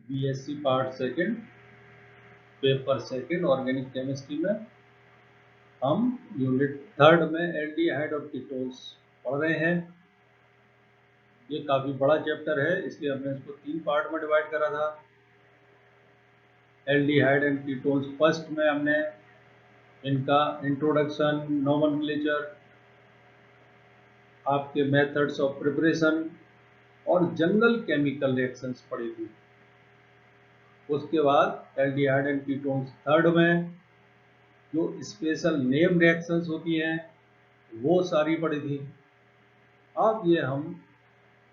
BSc part second, paper second, organic chemistry में हम unit third में एल्डिहाइड और कीटोन्स पढ़ रहे हैं। ये काफ़ी बड़ा चैप्टर है, इसलिए हमने इसको 3 पार्ट में डिवाइड करा था। एल्डिहाइड एंड कीटोन्स फर्स्ट में हमने इनका इंट्रोडक्शन, नोमेनक्लेचर, आपके मेथड्स ऑफ प्रिपरेशन और जनरल केमिकल रिएक्शंस पढ़ी थी। उसके बाद एल्डिहाइड एंड कीटोन्स थर्ड में जो स्पेशल नेम रिएक्शंस होती हैं वो सारी पढ़ी थी। अब ये हम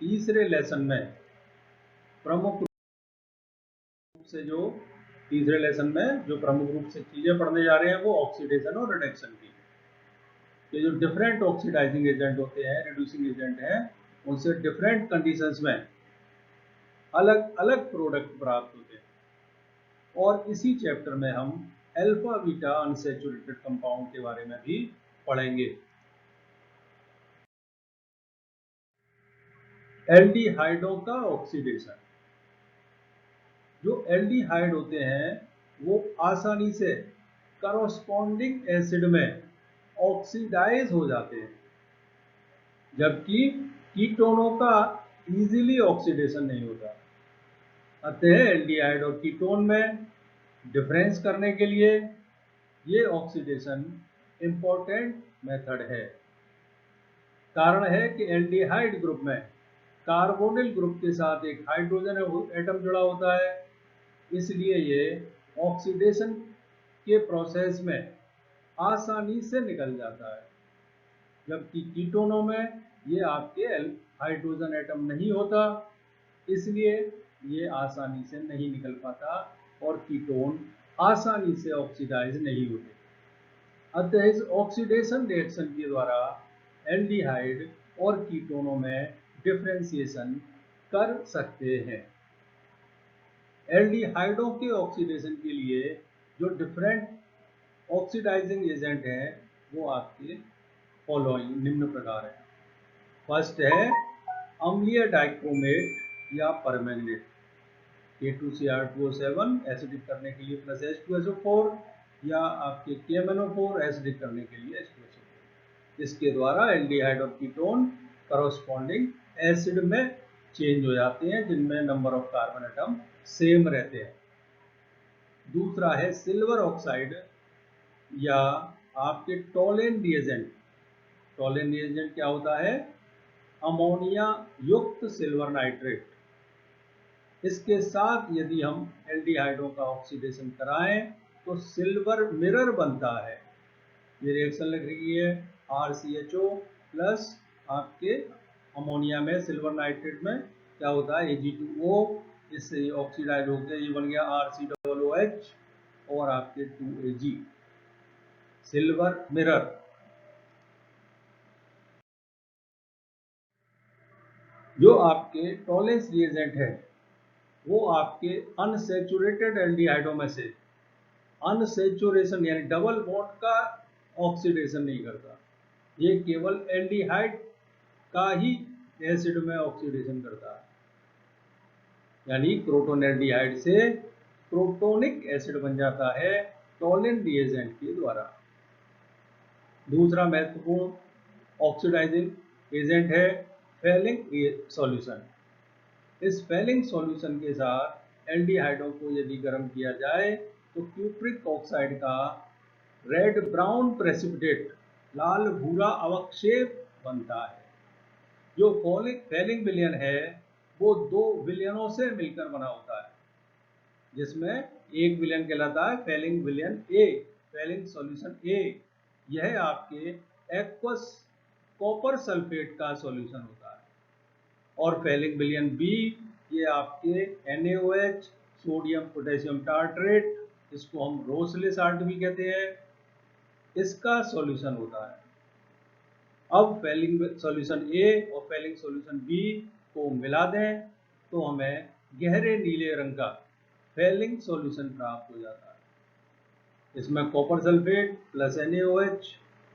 तीसरे लेसन में प्रमुख रूप से तीसरे लेसन में जो प्रमुख रूप से चीज़ें पढ़ने जा रहे हैं वो ऑक्सीडेशन और रिडक्शन की। ये जो डिफरेंट ऑक्सीडाइजिंग एजेंट होते हैं, रिड्यूसिंग एजेंट हैं, उनसे डिफरेंट कंडीशंस में अलग अलग प्रोडक्ट प्राप्त होते हैं। और इसी चैप्टर में हम अल्फा बीटा अनसैचुरेटेड कंपाउंड के बारे में भी पढ़ेंगे। एल्डिहाइडों का ऑक्सीडेशन, जो एल्डिहाइड होते हैं वो आसानी से करस्पॉन्डिंग एसिड में ऑक्सीडाइज हो जाते हैं, जबकि कीटोनों का इजीली ऑक्सीडेशन नहीं होता। अतः एल्डिहाइड और कीटोन में डिफरेंस करने के लिए ये ऑक्सीडेशन इंपॉर्टेंट मेथड है। कारण है कि एल्डिहाइड ग्रुप में कार्बोनिल ग्रुप के साथ एक हाइड्रोजन एटम जुड़ा होता है, इसलिए ये ऑक्सीडेशन के प्रोसेस में आसानी से निकल जाता है। जबकि कीटोनों में ये आपके हाइड्रोजन एटम नहीं होता, इसलिए ये आसानी से नहीं निकल पाता और कीटोन आसानी से ऑक्सीडाइज नहीं होते। अतः इस ऑक्सीडेशन रिएक्शन के द्वारा एल्डिहाइड और कीटोनों में डिफरेंशिएशन कर सकते हैं। एल्डिहाइडों के ऑक्सीडेशन के लिए जो डिफरेंट ऑक्सीडाइजिंग एजेंट हैं वो आपके फॉलोइंग निम्न प्रकार है। फर्स्ट है अम्लीय डाइक्रोमेट या परमैंगनेट, K2Cr2O7 एसिडिक करने के लिए प्लस H2SO4, या आपके KMnO4 एसिडिक करने के लिए H2SO4। इसके द्वारा एल्डिहाइड और कीटोन करस्पॉन्डिंग एसिड में चेंज हो जाते हैं, जिनमें number of carbon atom same रहते हैं। दूसरा है सिल्वर ऑक्साइड या आपके टोलेन रिएजेंट। टोलेन रिएजेंट क्या होता है? अमोनिया युक्त सिल्वर नाइट्रेट। इसके साथ यदि हम एल्डिहाइडों का ऑक्सीडेशन कराएं तो सिल्वर मिरर बनता है। ये रिएक्शन लग रही है RCHO प्लस आपके अमोनिया में सिल्वर नाइट्रेट में क्या होता है Ag2O, इससे ऑक्सीडाइज होकर ये बन गया RCOOH और आपके 2Ag, सिल्वर मिरर। जो आपके टॉलेंस रिएजेंट है वो आपके अनसैचुरेटेड एल्डिहाइडों में से अनसैचुरेशन यानी डबल बॉन्ड का ऑक्सीडेशन नहीं करता, ये केवल एल्डिहाइड का ही एसिड में ऑक्सीडेशन करता है, यानी प्रोटोन एल्डिहाइड से प्रोटोनिक एसिड बन जाता है टॉलेन रिएजेंट के द्वारा। दूसरा महत्वपूर्ण ऑक्सीडाइजिंग एजेंट है फेलिंग सॉल्यूशन। इस फेलिंग सॉल्यूशन के साथ एल्डिहाइडों को यदि गर्म किया जाए तो क्यूप्रिक ऑक्साइड का रेड ब्राउन प्रेसिपिटेट, लाल भूरा अवक्षेप बनता है। जो फेलिंग विलयन है वो 2 विलयनों से मिलकर बना होता है, जिसमें एक विलयन कहलाता है फेलिंग विलयन ए, फेलिंग सॉल्यूशन ए। यह आपके एक्वस कॉपर सल्फेट का सॉल्यूशन होता है। और फेलिंग विलयन बी, ये आपके NaOH सोडियम पोटेशियम टार्ट्रेट, इसको हम रोसले साल्ट भी कहते हैं, इसका सॉल्यूशन होता है। अब फेलिंग सॉल्यूशन ए और फेलिंग सॉल्यूशन बी को मिला दें तो हमें गहरे नीले रंग का फेलिंग सॉल्यूशन प्राप्त हो जाता है। इसमें कॉपर सल्फेट प्लस NaOH,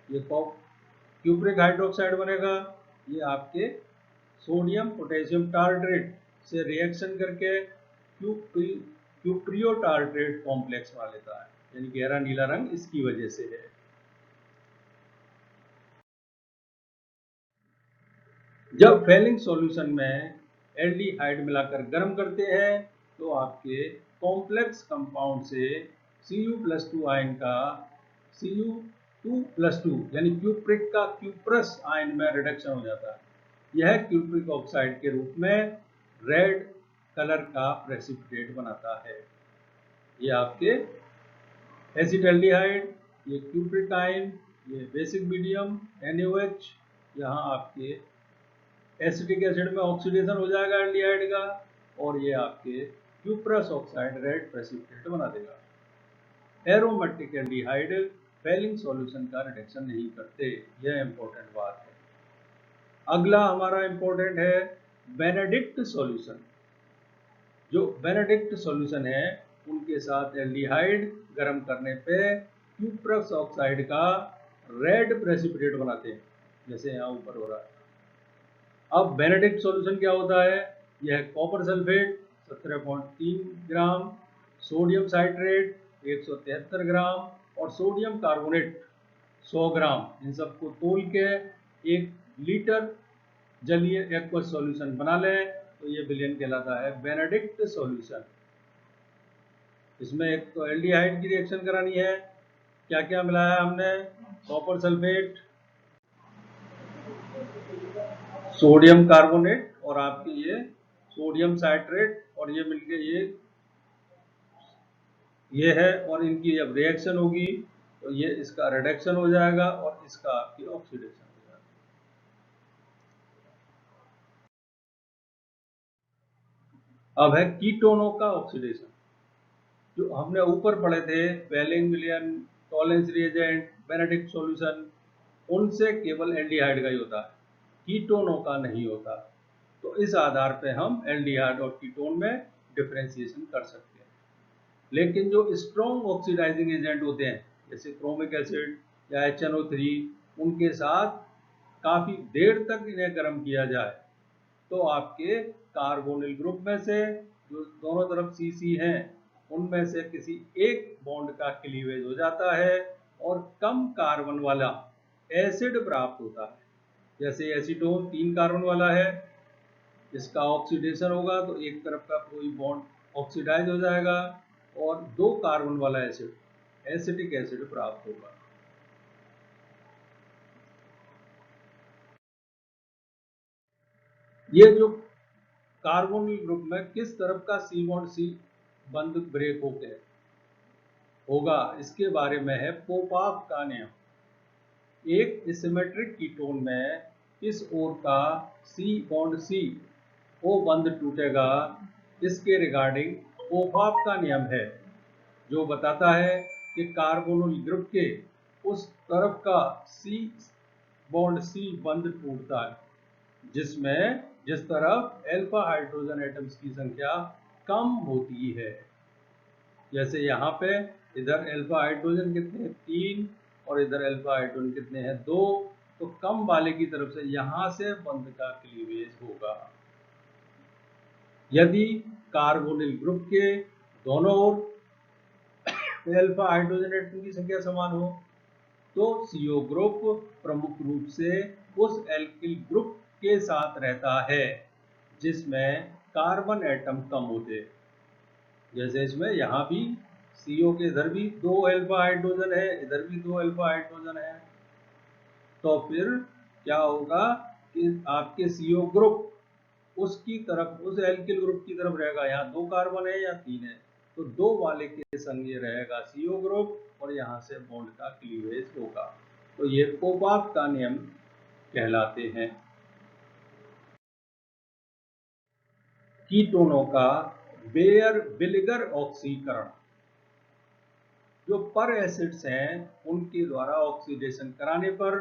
ये क्यूप्रिक हाइड्रोक्साइड बनेगा, ये आपके सोडियम पोटेशियम टार्ट्रेट से रिएक्शन करके क्यूप्रियो टार्ट्रेट कॉम्प्लेक्स बना लेता है, यानी गहरा नीला रंग इसकी वजह से है। जब फेलिंग सॉल्यूशन में एल्डिहाइड मिलाकर गर्म करते हैं तो आपके कॉम्प्लेक्स कंपाउंड से Cu+2 आयन का Cu2+2 यानी क्यूप्रिक का क्यूप्रस आयन में रिडक्शन हो जाता है। यह क्यूप्रिक ऑक्साइड के रूप में रेड कलर का प्रेसिपिटेट बनाता है। ये आपके एसिटल्डिहाइड, ये क्यूप्रिक आयन, ये बेसिक मीडियम NaOH, यहाँ आपके एसिटिक एसिड में ऑक्सीडेशन हो जाएगा एल्डिहाइड का, और ये आपके क्यूप्रस ऑक्साइड रेड प्रेसिपिटेट बना देगा। एरोमेटिक एल्डिहाइड फेलिंग सॉल्यूशन का रिडक्शन नहीं करते, यह इंपॉर्टेंट बात है। अगला हमारा इंपॉर्टेंट है बेनेडिक्ट सॉल्यूशन। जो बेनेडिक्ट सॉल्यूशन है उनके साथ एल्डिहाइड गर्म करने पे क्यूप्रस ऑक्साइड का रेड प्रेसिपिटेट बनाते हैं, जैसे यहाँ ऊपर हो रहा है। अब बेनेडिक्ट सॉल्यूशन क्या होता है? यह कॉपर सल्फेट 17.3 ग्राम, सोडियम साइट्रेट 173 ग्राम और सोडियम कार्बोनेट 100 ग्राम, इन सबको तोल के 1 लीटर जलीय एक्वस सॉल्यूशन बना लें तो ये विलयन कहलाता है बेनेडिक्ट सॉल्यूशन। इसमें एक तो एल्डिहाइड की रिएक्शन करानी है। क्या क्या मिलाया हमने? कॉपर सल्फेट, सोडियम कार्बोनेट और आपके ये सोडियम साइट्रेट, और ये मिलके ये है, और इनकी जब रिएक्शन होगी तो ये इसका रिडक्शन हो जाएगा और इसका आपकी ऑक्सीडेशन हो जाएगा। अब है कीटोनों का ऑक्सीडेशन। जो हमने ऊपर पढ़े थे फेलिंग विलयन, टॉलेंस रिएजेंट, बेनेडिक्ट सॉल्यूशन, उनसे केवल एल्डिहाइड का ही होता है, कीटोनों का नहीं होता। तो इस आधार पे हम एल्डिहाइड और कीटोन में डिफरेंशिएशन कर सकते हैं। लेकिन जो स्ट्रॉन्ग ऑक्सीडाइजिंग एजेंट होते हैं जैसे क्रोमिक एसिड या HNO3, उनके साथ काफ़ी देर तक इन्हें गर्म किया जाए तो आपके कार्बोनिल ग्रुप में से जो दोनों तरफ CC हैं उनमें से किसी एक बॉन्ड का क्लीवेज हो जाता है और कम कार्बन वाला एसिड प्राप्त होता है। जैसे एसीटोन 3 कार्बन वाला है, इसका ऑक्सीडेशन होगा तो एक तरफ का कोई बॉन्ड ऑक्सीडाइज हो जाएगा और 2 कार्बन वाला एसिड एसिटिक एसिड प्राप्त होगा। ये जो कार्बोनिल ग्रुप में किस तरफ का C बॉन्ड C बंद ब्रेक होगा इसके बारे में है पोपाप का नियम। एक सिमेट्रिक कीटोन में किस ओर का C बॉन्ड C O बंद टूटेगा, इसके रिगार्डिंग पोपाप का नियम है जो बताता है कि कार्बोनिल ग्रुप के उस तरफ का C बॉन्ड C बंद टूटता है जिस तरफ अल्फा हाइड्रोजन एटम्स की संख्या कम होती है। जैसे यहाँ पे इधर अल्फा हाइड्रोजन कितने हैं? 3, और इधर अल्फा हाइड्रोजन कितने हैं? 2। तो कम वाले की तरफ से यहाँ से बंध का क्लीवेज होगा। यदि कार्बोनिल ग्रुप के दोनों ओर अल्फा हाइड्रोजन एटम की संख्या समान हो तो CO ग्रुप प्रमुख रूप से उस एल्किल ग्रुप के साथ रहता है जिसमें कार्बन एटम कम होते। जैसे इसमें यहाँ भी CO के इधर भी 2 अल्फा हाइड्रोजन है, इधर भी 2 अल्फा हाइड्रोजन है, तो फिर क्या होगा कि आपके CO ग्रुप उसकी तरफ, उस एल्किल ग्रुप की तरफ रहेगा। यहाँ 2 कार्बन है या 3 है, तो 2 वाले के संग ये रहेगा CO ग्रुप और यहाँ से बॉन्ड का क्लीवेज होगा। तो ये पोपाप का नियम कहलाते हैं। कीटोनों का बेयर विलिगर ऑक्सीकरण। जो पर एसिड्स हैं उनके द्वारा ऑक्सीडेशन कराने पर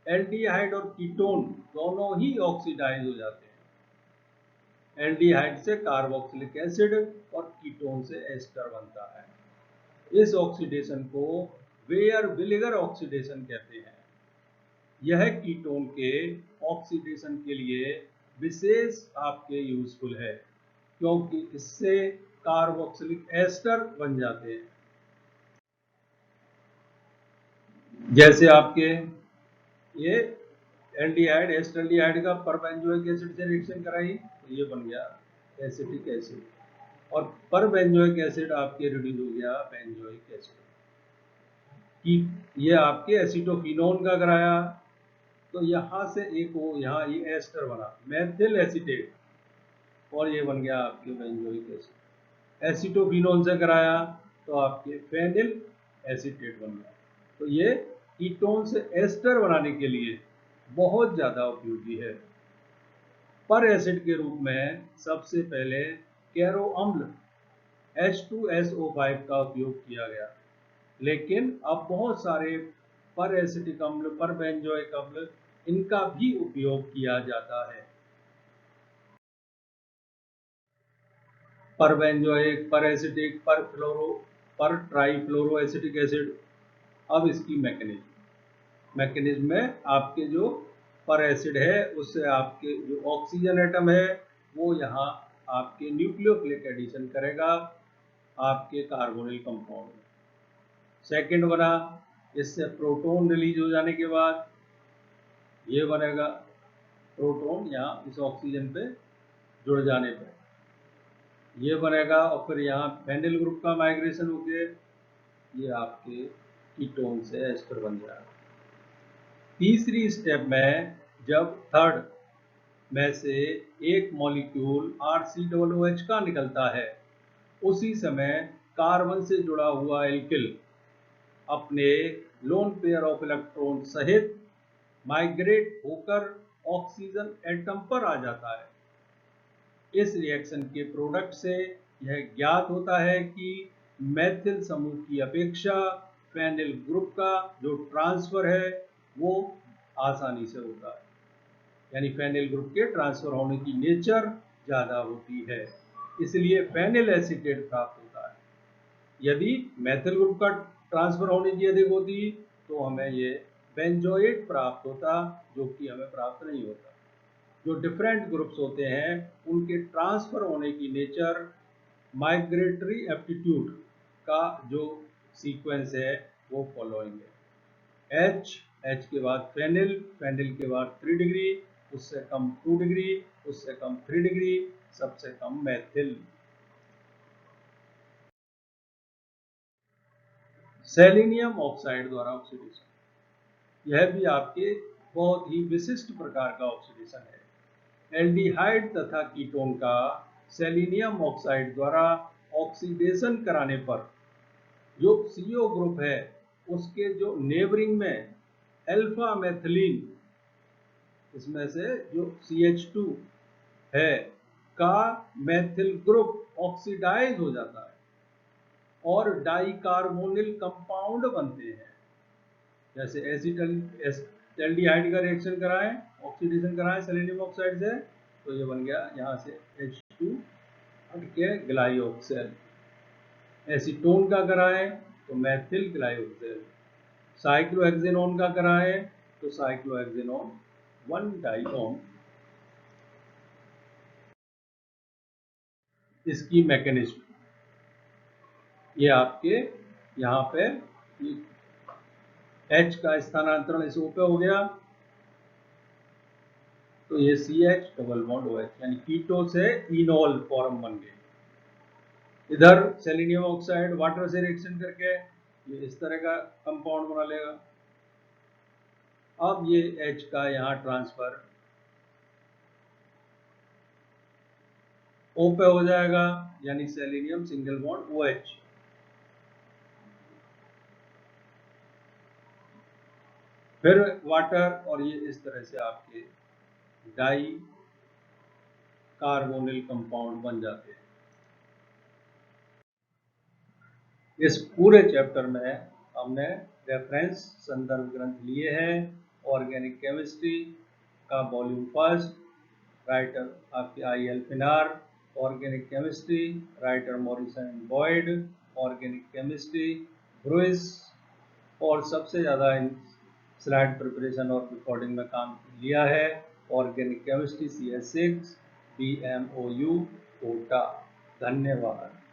एल्डिहाइड और कीटोन दोनों ही ऑक्सीडाइज हो जाते हैं। एल्डिहाइड से कार्बोक्सिलिक एसिड और कीटोन से एस्टर बनता है। इस ऑक्सीडेशन को बेयर विलिगर ऑक्सीडेशन कहते हैं। यह कीटोन के ऑक्सीडेशन के लिए विशेष आपके यूजफुल है। क्योंकि इससे कार्बोक्सिलिक एस्टर बन जाते हैं। जैसे आपके ये एल्डिहाइड एस्टल्डिहाइड का परबेंजोइक एसिड से रिएक्शन कराई तो ये बन गया एसिटिक एसिड, और परबेंजोइक एसिड आपके रिड्यूस हो गया बेंजोइक एसिड। कि ये आपके एसीटोफिनोन का कराया तो यहाँ से एक वो यहाँ ये एस्टर बना मेथिल एसीटेट, और ये बन गया आपके बेंजोइक एसिड। एसीटोफिनोन से कराया तो आपके फेनिल एसीटेट बन गया। तो ये कीटोन से एस्टर बनाने के लिए बहुत ज़्यादा उपयोगी है। पर एसिड के रूप में सबसे पहले कैरो अम्ल H2SO5 का उपयोग किया गया, लेकिन अब बहुत सारे पर एसिटिक अम्ल, पर बेंजोइक अम्ल, इनका भी उपयोग किया जाता है। पर बेंजोइक, पर एसिटिक, पर ट्राईफ्लोरो एसिटिक एसिड। अब इसकी मैकेनिज्म में आपके जो पर एसिड है उससे आपके जो ऑक्सीजन एटम है वो यहाँ आपके न्यूक्लियोफिलिक एडिशन करेगा आपके कार्बोनिल कंपाउंड में। सेकंड बना, इससे प्रोटॉन रिलीज हो जाने के बाद ये बनेगा प्रोटॉन, यहाँ इस ऑक्सीजन पे जुड़ जाने पर ये बनेगा, और फिर यहाँ फेनिल ग्रुप का माइग्रेशन होके ये आपके कीटोन से एस्टर बन जाएगा। तीसरी स्टेप में जब थर्ड में से एक मॉलिक्यूल RCOOH का निकलता है, उसी समय कार्बन से जुड़ा हुआ एल्किल अपने लोन पेयर ऑफ इलेक्ट्रॉन सहित माइग्रेट होकर ऑक्सीजन एटम पर आ जाता है। इस रिएक्शन के प्रोडक्ट से यह ज्ञात होता है कि मेथिल समूह की अपेक्षा फेनिल ग्रुप का जो ट्रांसफर है वो आसानी से होता है, यानी फेनिल ग्रुप के ट्रांसफर होने की नेचर ज़्यादा होती है, इसलिए फेनिल एसीटेट प्राप्त होता है। यदि मेथिल ग्रुप का ट्रांसफर होने की अधिक होती तो हमें ये बेंजोएट प्राप्त होता, जो कि हमें प्राप्त नहीं होता। जो डिफरेंट ग्रुप्स होते हैं उनके ट्रांसफर होने की नेचर माइग्रेटरी एप्टीट्यूड का जो सीक्वेंस है वो फॉलोइंग है। H के बाद फेनिल, फेनिल के बाद 3 डिग्री, उससे कम 2 डिग्री, उससे कम 3 डिग्री, सबसे कम मेथिल। सेलेनियम ऑक्साइड द्वारा ऑक्सीडेशन, यह भी आपके बहुत ही विशिष्ट प्रकार का ऑक्सीडेशन है। एल्डिहाइड तथा कीटोन का सेलेनियम ऑक्साइड द्वारा ऑक्सीडेशन कराने पर जो CO ग्रुप है उसके जो नेबरिंग में अल्फा मेथिलीन, इसमें से जो CH2 है का मेथिल ग्रुप ऑक्सीडाइज हो जाता है और डाइकार्बोनिल कंपाउंड बनते हैं। जैसे एल्डिहाइड का रिएक्शन कराएं, ऑक्सीडेशन कराएं सेलेनियम ऑक्साइड से, तो ये बन गया यहाँ से H2 हट के ग्लाइऑक्सेल। एसीटोन का कराएं तो मेथिल ग्लाइऑक्सेल। साइक्लोहेक्सेनोन का कराएं तो साइक्लोहेक्सेनोन 1 डाइऑन। इसकी मैकेनिज्म ये आपके यहाँ पे H का स्थानांतरण इस O पे हो गया तो ये CH डबल बॉन्ड OH, यानी कीटो से इनोल फॉर्म बन गए। इधर सेलेनियम ऑक्साइड वाटर से रिएक्शन करके ये इस तरह का कंपाउंड बना लेगा। अब ये H का यहाँ ट्रांसफर O पे हो जाएगा, यानी सेलेनियम सिंगल बॉन्ड OH। फिर वाटर, और ये इस तरह से आपके डाई कार्बोनिल कंपाउंड बन जाते हैं। इस पूरे चैप्टर में हमने रेफरेंस संदर्भ ग्रंथ लिए हैं। ऑर्गेनिक केमिस्ट्री का वॉल्यूम फर्स्ट, राइटर आपके IL Finar. Organic chemistry, writer Morrison and Boyd. Organic chemistry Bruice, और सबसे ज़्यादा इन स्लाइड प्रिपरेशन और रिकॉर्डिंग में काम लिया है organic chemistry CS6 BMOU। Kota. धन्यवाद।